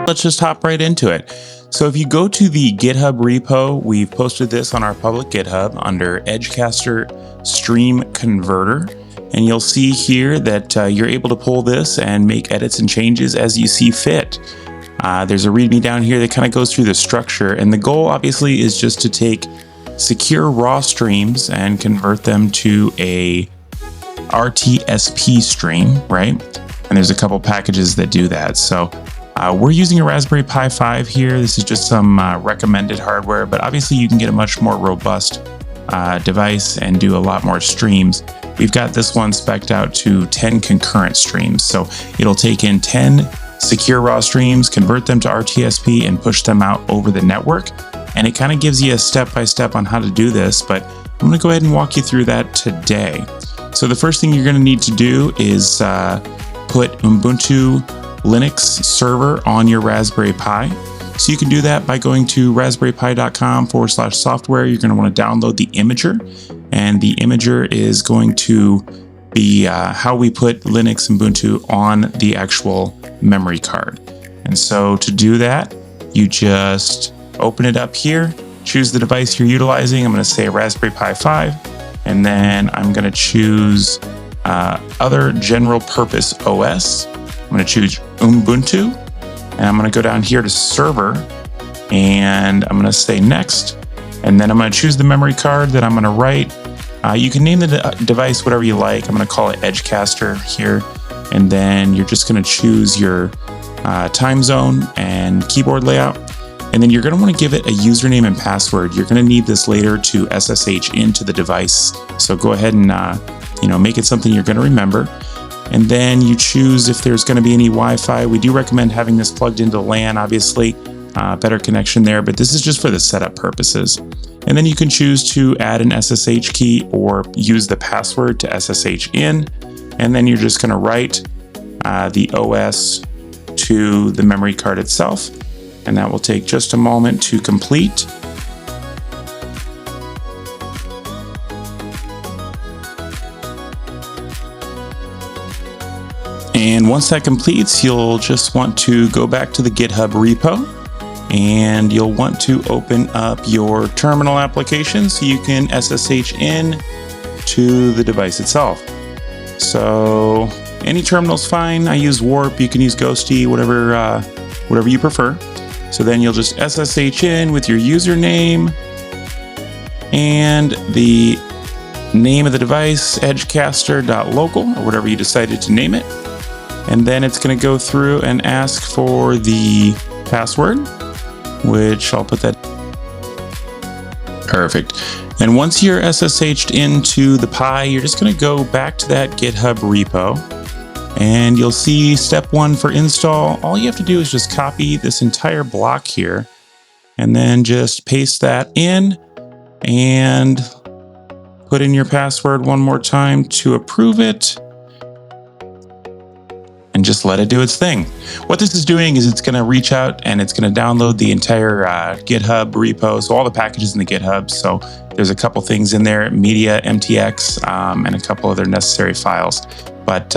let's just hop right into it. So if you go to the GitHub repo, we've posted this on our public GitHub under EdgeCaster Stream Converter. And you'll see here that you're able to pull this and make edits and changes as you see fit. There's a README down here that kind of goes through the structure. And the goal obviously is just to take secure raw streams and convert them to a RTSP stream, right? And there's a couple packages that do that. So we're using a Raspberry Pi 5 here. This is just some recommended hardware, but obviously you can get a much more robust device and do a lot more streams. We've got this one spec'd out to 10 concurrent streams. So it'll take in 10 secure raw streams, convert them to RTSP, and push them out over the network. And it kind of gives you a step-by-step on how to do this, but I'm gonna go ahead and walk you through that today. So the first thing you're gonna need to do is put Ubuntu Linux server on your Raspberry Pi. So you can do that by going to raspberrypi.com/software. You're going to want to download the imager, and the imager is going to be how we put Linux Ubuntu on the actual memory card. And so to do that, you just open it up here, choose the device you're utilizing. I'm going to say Raspberry Pi 5, and then I'm going to choose other general purpose OS. I'm going to choose Ubuntu, and I'm going to go down here to server, and I'm going to say next, and then I'm going to choose the memory card that I'm going to write. You can name the device whatever you like. I'm going to call it EdgeCaster here, and then you're just going to choose your time zone and keyboard layout, and then you're going to want to give it a username and password. You're going to need this later to SSH into the device, so go ahead and make it something you're going to remember. And then you choose if there's going to be any Wi-Fi. We do recommend having this plugged into LAN, obviously, better connection there, but this is just for the setup purposes. And then you can choose to add an SSH key or use the password to SSH in. And then you're just going to write the OS to the memory card itself. And that will take just a moment to complete. And once that completes, you'll just want to go back to the GitHub repo, and you'll want to open up your terminal application so you can SSH in to the device itself. So any terminal's fine. I use Warp, you can use Ghosty, whatever you prefer. So then you'll just SSH in with your username and the name of the device, edgecaster.local, or whatever you decided to name it. And then it's going to go through and ask for the password, which I'll put that. Perfect. And once you're SSH'd into the Pi, you're just going to go back to that GitHub repo, and you'll see step 1 for install. All you have to do is just copy this entire block here, and then just paste that in and put in your password one more time to approve it. And just let it do its thing. What this is doing is it's going to reach out and it's going to download the entire GitHub repo, so all the packages in the GitHub. So there's a couple things in there, media, MTX, and a couple other necessary files. But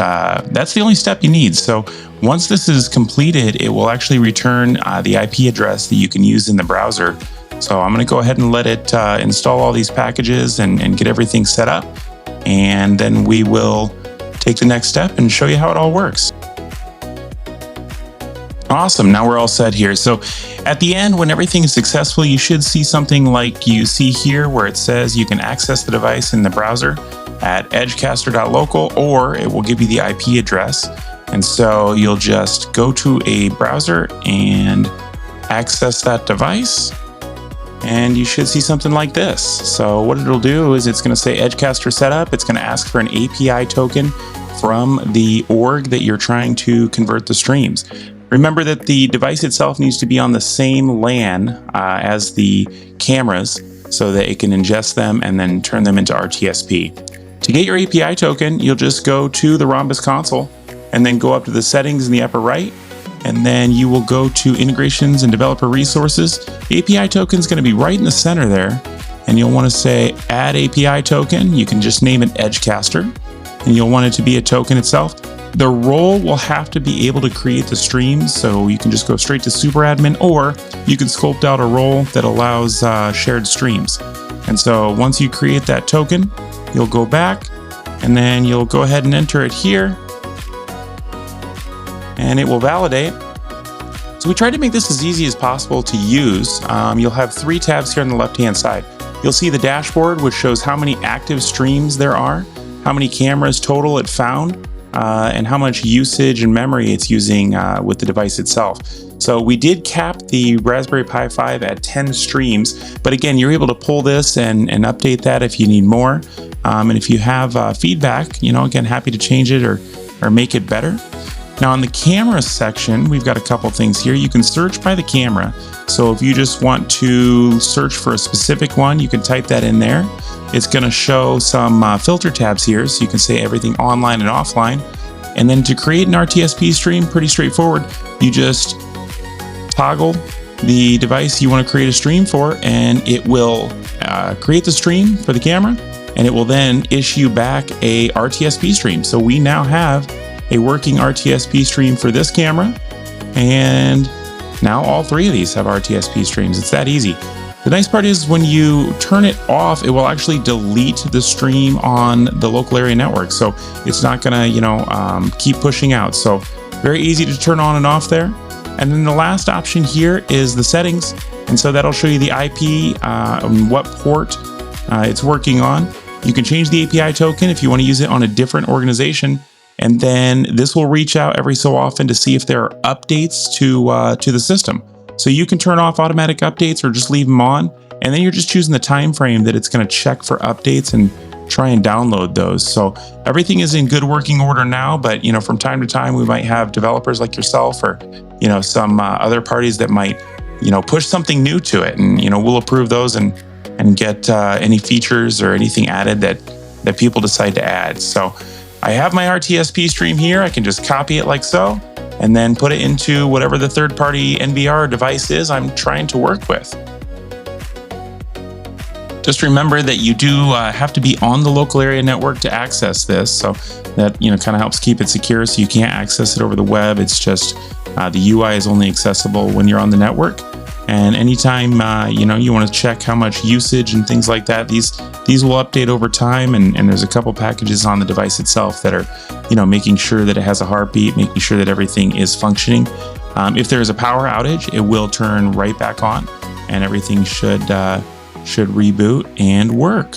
that's the only step you need. So once this is completed, it will actually return the IP address that you can use in the browser. So I'm going to go ahead and let it install all these packages and get everything set up. And then we will take the next step and show you how it all works. Awesome, now we're all set here. So at the end, when everything is successful, you should see something like you see here where it says you can access the device in the browser at edgecaster.local, or it will give you the IP address. And so you'll just go to a browser and access that device, and you should see something like this. So what it'll do is it's going to say EdgeCaster setup. It's going to ask for an API token from the org that you're trying to convert the streams. Remember that the device itself needs to be on the same LAN as the cameras so that it can ingest them and then turn them into RTSP. To get your API token, you'll just go to the Rhombus console and then go up to the settings in the upper right, and then you will go to integrations and developer resources. The API token is going to be right in the center there, and you'll want to say add API token. You can just name it EdgeCaster, and you'll want it to be a token itself. The role will have to be able to create the streams, so you can just go straight to super admin, or you can sculpt out a role that allows shared streams. And so once you create that token, you'll go back and then you'll go ahead and enter it here and it will validate. So we tried to make this as easy as possible to use. You'll have 3 tabs here on the left-hand side. You'll see the dashboard, which shows how many active streams there are, how many cameras total it found, and how much usage and memory it's using with the device itself. So we did cap the Raspberry Pi 5 at 10 streams, but again, you're able to pull this and update that if you need more. And if you have feedback, again, happy to change it or make it better. Now on the camera section, we've got a couple things here. You can search by the camera. So if you just want to search for a specific one, you can type that in there. It's going to show some filter tabs here, so you can say everything online and offline. And then to create an RTSP stream, pretty straightforward. You just toggle the device you want to create a stream for, and it will create the stream for the camera, and it will then issue back a RTSP stream. So we now have a working RTSP stream for this camera, and now all 3 of these have RTSP streams. It's that easy. The nice part is when you turn it off, it will actually delete the stream on the local area network. So it's not gonna, keep pushing out. So very easy to turn on and off there. And then the last option here is the settings. And so that'll show you the IP and what port it's working on. You can change the API token if you want to use it on a different organization. And then this will reach out every so often to see if there are updates to the system. So you can turn off automatic updates or just leave them on. And then you're just choosing the time frame that it's going to check for updates and try and download those. So everything is in good working order now, but from time to time we might have developers like yourself or some other parties that might push something new to it, and we'll approve those and get any features or anything added that people decide to add. So I have my RTSP stream here. I can just copy it like so, and then put it into whatever the third-party NVR device is I'm trying to work with. Just remember that you do have to be on the local area network to access this. So that kind of helps keep it secure, so you can't access it over the web. It's just the UI is only accessible when you're on the network. And anytime you want to check how much usage and things like that, these will update over time. And there's a couple packages on the device itself that are making sure that it has a heartbeat, making sure that everything is functioning. If there is a power outage, it will turn right back on, and everything should reboot and work.